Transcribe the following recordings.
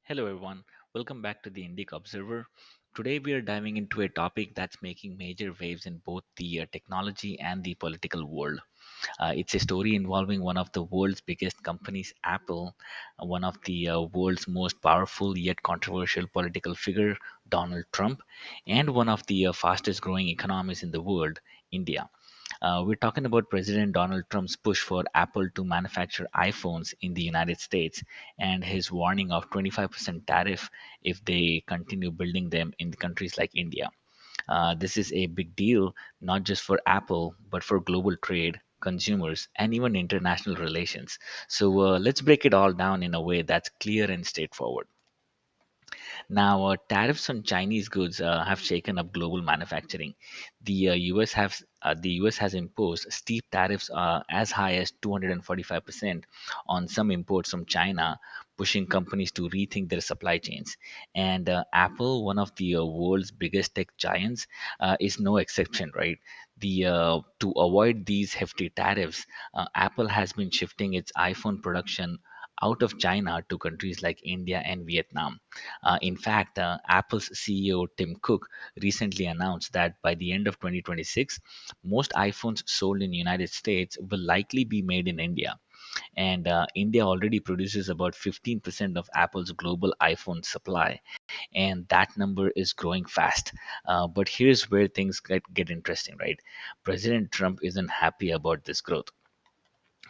Hello, everyone. Welcome back to the Indic Observer. Today, we are diving into a topic that's making major waves in both the technology and the political world. It's a story involving one of the world's biggest companies, Apple, one of the world's most powerful yet controversial political figure, Donald Trump, and one of the fastest growing economies in the world, India. We're talking about President Donald Trump's push for Apple to manufacture iPhones in the United States and his warning of 25% tariff if they continue building them in countries like India. This is a big deal, not just for Apple, but for global trade, consumers, and even international relations. So let's break it all down in a way that's clear and straightforward. Now, tariffs on Chinese goods have shaken up global manufacturing. The U.S. has imposed steep tariffs as high as 245% on some imports from China, pushing companies to rethink their supply chains. And Apple, one of the world's biggest tech giants, is no exception, right? To avoid these hefty tariffs, Apple has been shifting its iPhone production out of China to countries like India and Vietnam. In fact, Apple's CEO Tim Cook recently announced that by the end of 2026, most iPhones sold in the United States will likely be made in India. And India already produces about 15% of Apple's global iPhone supply, and that number is growing fast. But here's where things get interesting, right? President Trump isn't happy about this growth.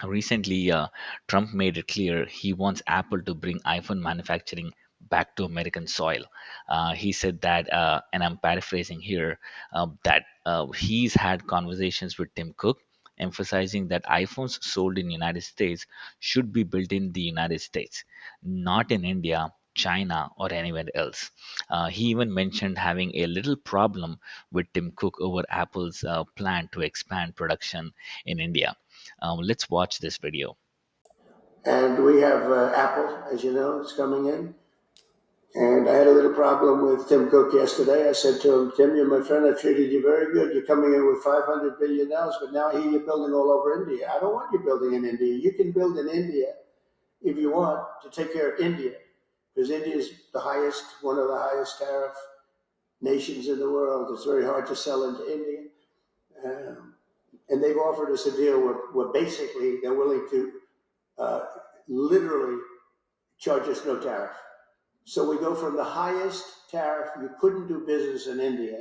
Recently, Trump made it clear he wants Apple to bring iPhone manufacturing back to American soil. He said that, and I'm paraphrasing here, that he's had conversations with Tim Cook, emphasizing that iPhones sold in United States should be built in the United States, not in India, China, or anywhere else. He even mentioned having a little problem with Tim Cook over Apple's plan to expand production in India. Let's watch this video. And we have Apple, as you know, is coming in. And I had a little problem with Tim Cook yesterday. I said to him, Tim, you're my friend. I treated you very good. You're coming in with $500 billion, but now here you're building all over India. I don't want you building in India. You can build in India if you want to take care of India, because India is one of the highest tariff nations in the world. It's very hard to sell into India. Um, and they've offered us a deal where basically they're willing to uh, literally charge us no tariff. So we go from the highest tariff, you couldn't do business in India.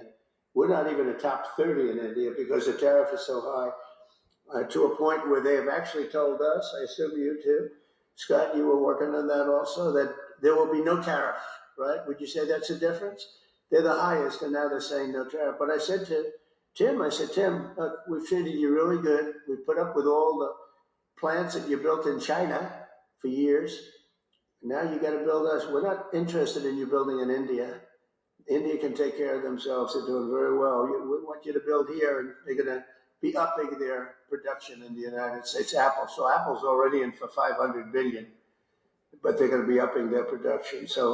We're not even a top 30 in India because the tariff is so high, to a point where they have actually told us, I assume you too, Scott, you were working on that also, that there will be no tariff, right? Would you say that's a difference? They're the highest, and now they're saying no tariff. But I said to Tim, Tim, look, we've treated you really good. We put up with all the plants that you built in China for years. Now you got to build us. We're not interested in you building in India. India can take care of themselves. They're doing very well. We want you to build here, and they're going to be upping their production in the United States. Apple. So Apple's already in for 500 billion, but they're going to be upping their production. So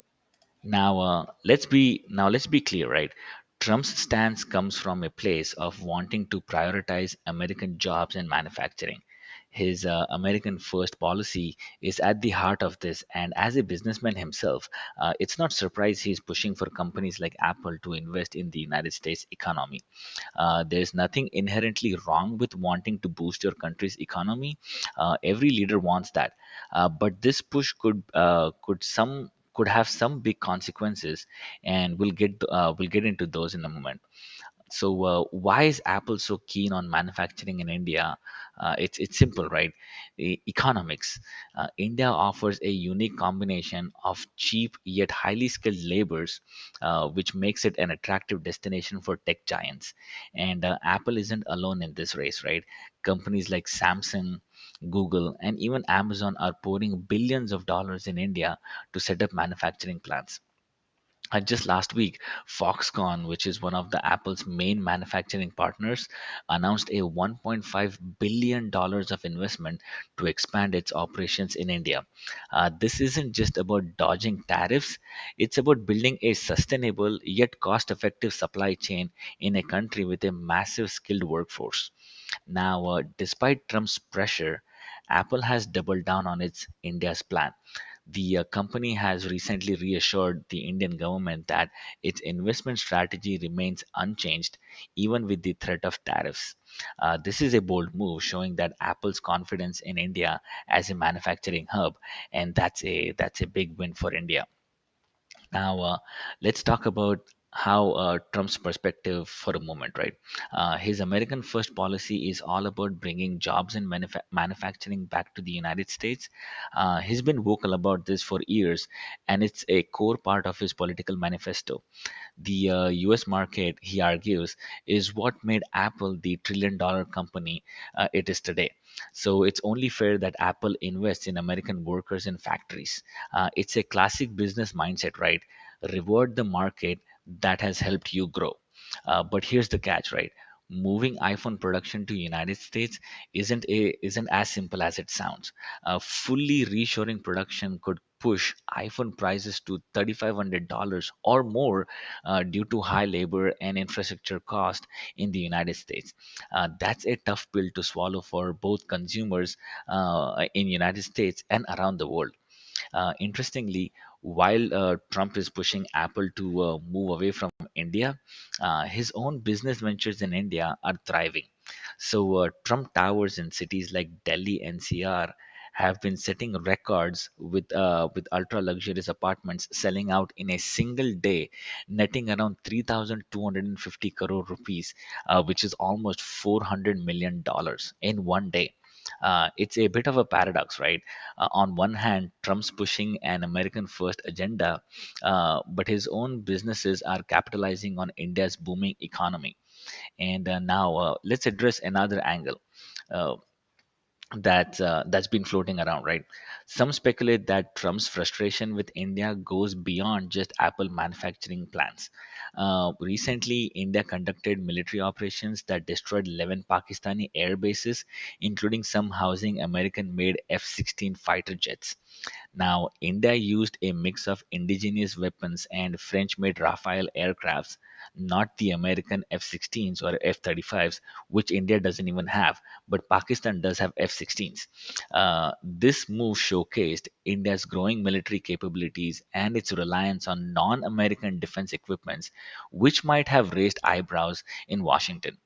Now let's be clear, right? Trump's stance comes from a place of wanting to prioritize American jobs and manufacturing. His American first policy is at the heart of this, and as a businessman himself, it's not surprise he's pushing for companies like Apple to invest in the United States economy. There's nothing inherently wrong with wanting to boost your country's economy. Every leader wants that, but this push could have some big consequences, and we'll get into those in a moment. So, why is Apple so keen on manufacturing in India? It's simple, right? Economics. India offers a unique combination of cheap yet highly skilled labors, which makes it an attractive destination for tech giants. And Apple isn't alone in this race, right? Companies like Samsung, Google, and even Amazon are pouring billions of dollars in India to set up manufacturing plants. Just last week, Foxconn, which is one of the Apple's main manufacturing partners, announced a $1.5 billion of investment to expand its operations in India. This isn't just about dodging tariffs, it's about building a sustainable yet cost effective supply chain in a country with a massive skilled workforce. Now, despite Trump's pressure, Apple has doubled down on its India's plan. The company has recently reassured the Indian government that its investment strategy remains unchanged, even with the threat of tariffs. This is a bold move, showing that Apple's confidence in India as a manufacturing hub, and that's a big win for India. Now, let's talk about how Trump's perspective for a moment, right? His American first policy is all about bringing jobs and manufacturing back to the United States. He's been vocal about this for years, and it's a core part of his political manifesto. The US market, he argues, is what made Apple the trillion-dollar company it is today. So it's only fair that Apple invests in American workers and factories. It's a classic business mindset, right? Reward the market that has helped you grow. But here's the catch, right? Moving iPhone production to United States isn't as simple as it sounds. Fully reshoring production could push iPhone prices to $3,500 or more due to high labor and infrastructure cost in the United States. That's a tough pill to swallow for both consumers in United States and around the world. Interestingly, while Trump is pushing Apple to move away from India, his own business ventures in India are thriving. So, Trump towers in cities like Delhi NCR have been setting records with ultra luxurious apartments selling out in a single day, netting around 3,250 crore rupees, which is almost $400 million in one day. It's a bit of a paradox, right? On one hand, Trump's pushing an American first agenda, but his own businesses are capitalizing on India's booming economy. And now let's address another angle. Uh, that's been floating around, right? Some speculate that Trump's frustration with India goes beyond just Apple manufacturing plants. Recently, India conducted military operations that destroyed 11 Pakistani air bases, including some housing American-made F-16 fighter jets. Now, India used a mix of indigenous weapons and French made Rafale aircrafts, not the American F 16s or F 35s, which India doesn't even have, but Pakistan does have F 16s. This move showcased India's growing military capabilities and its reliance on non American defense equipments, which might have raised eyebrows in Washington.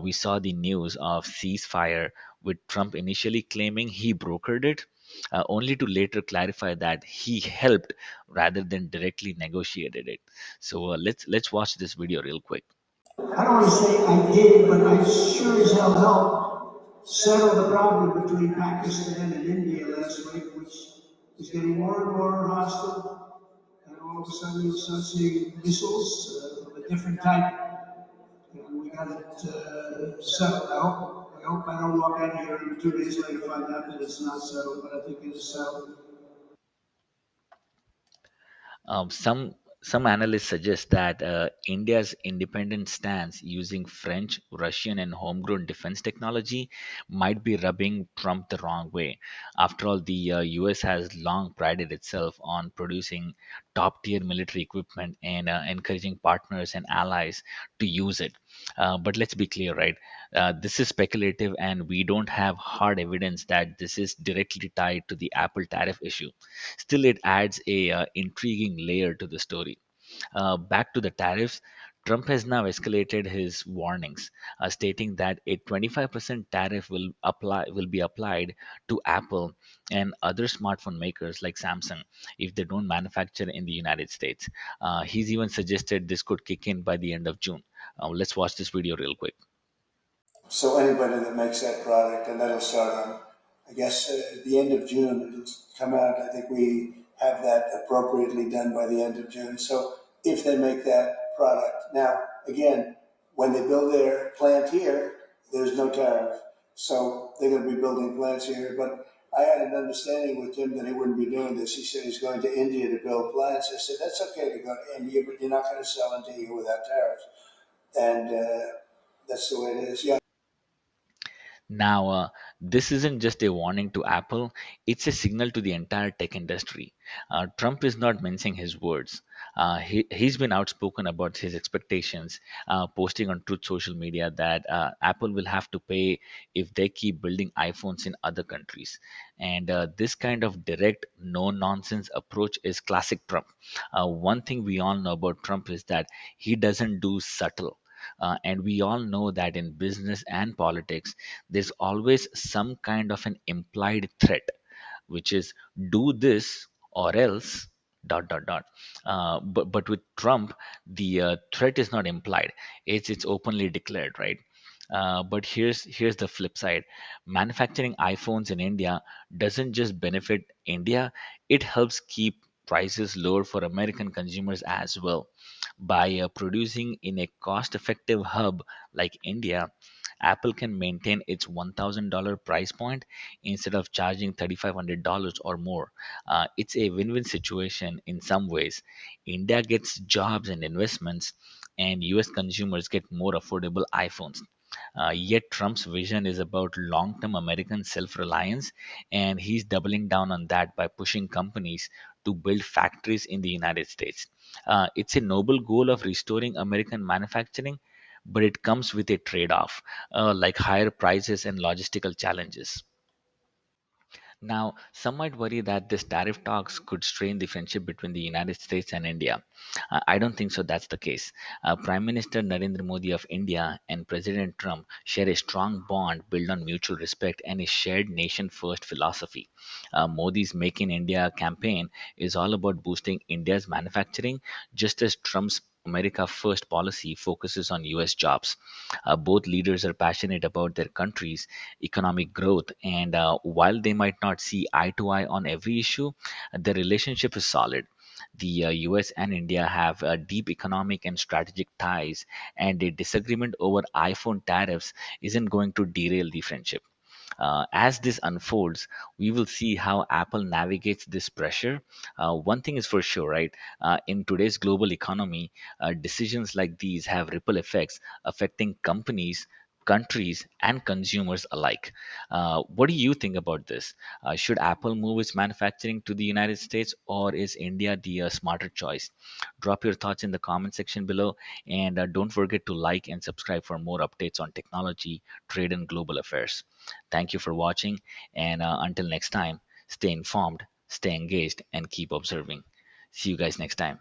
We saw the news of ceasefire, with Trump initially claiming he brokered it, only to later clarify that he helped rather than directly negotiated it. So let's watch this video real quick. I don't want to say I did, but I sure as hell helped settle the problem between Pakistan and India last week, which is getting more and more hostile. And all of a sudden, you start seeing missiles of a different type, and we got it settled. I hope I don't walk out of here and 2 days later find out that it's not settled, but I think it is settled. Some analysts suggest that India's independent stance using French, Russian, and homegrown defense technology might be rubbing Trump the wrong way. After all, the US has long prided itself on producing top tier military equipment and encouraging partners and allies to use it. But let's be clear, right? This is speculative, and we don't have hard evidence that this is directly tied to the Apple tariff issue. Still, it adds a intriguing layer to the story. Back to the tariffs, Trump has now escalated his warnings, stating that a 25% tariff will be applied to Apple and other smartphone makers like Samsung if they don't manufacture in the United States. He's even suggested this could kick in by the end of June. Let's watch this video real quick. So anybody that makes that product, and that'll start on, I guess, at the end of June, it'll come out. I think we have that appropriately done by the end of June. So if they make that product, now again, when they build their plant here, there's no tariff. So they're going to be building plants here. But I had an understanding with Tim that he wouldn't be doing this. He said he's going to India to build plants. I said that's okay to go to India, but you're not going to sell into here without tariffs. And that's the way it is. Yeah. Now, this isn't just a warning to Apple, it's a signal to the entire tech industry. Trump is not mincing his words. He's been outspoken about his expectations, posting on Truth social media that Apple will have to pay if they keep building iPhones in other countries. And this kind of direct, no nonsense approach is classic Trump. One thing we all know about Trump is that he doesn't do subtle. And we all know that in business and politics, there's always some kind of an implied threat, which is do this or else dot dot dot. But with Trump, the threat is not implied; it's openly declared, right? But here's the flip side. Manufacturing iPhones in India doesn't just benefit India; it helps keep prices lower for American consumers as well. By producing in a cost-effective hub like India, Apple can maintain its $1,000 price point instead of charging $3,500 or more. It's a win win situation in some ways. India gets jobs and investments, and US consumers get more affordable iPhones. Yet Trump's vision is about long term American self reliance, and he's doubling down on that by pushing companies to build factories in the United States. It's a noble goal of restoring American manufacturing, but it comes with a trade off, like higher prices and logistical challenges. Now, some might worry that this tariff talks could strain the friendship between the United States and India. I don't think so. That's the case. Prime Minister Narendra Modi of India and President Trump share a strong bond built on mutual respect and a shared nation first philosophy. Modi's Make in India campaign is all about boosting India's manufacturing, just as Trump's America First policy focuses on US jobs. Both leaders are passionate about their country's economic growth, and while they might not see eye to eye on every issue, their relationship is solid. The US and India have deep economic and strategic ties, and a disagreement over iPhone tariffs isn't going to derail the friendship. As this unfolds, we will see how Apple navigates this pressure. One thing is for sure, right? In today's global economy, decisions like these have ripple effects affecting companies, countries, and consumers alike. What do you think about this? Should Apple move its manufacturing to the United States, or is India the smarter choice? Drop your thoughts in the comment section below, and don't forget to like and subscribe for more updates on technology, trade, and global affairs. Thank you for watching, and until next time, stay informed, stay engaged, and keep observing. See you guys next time.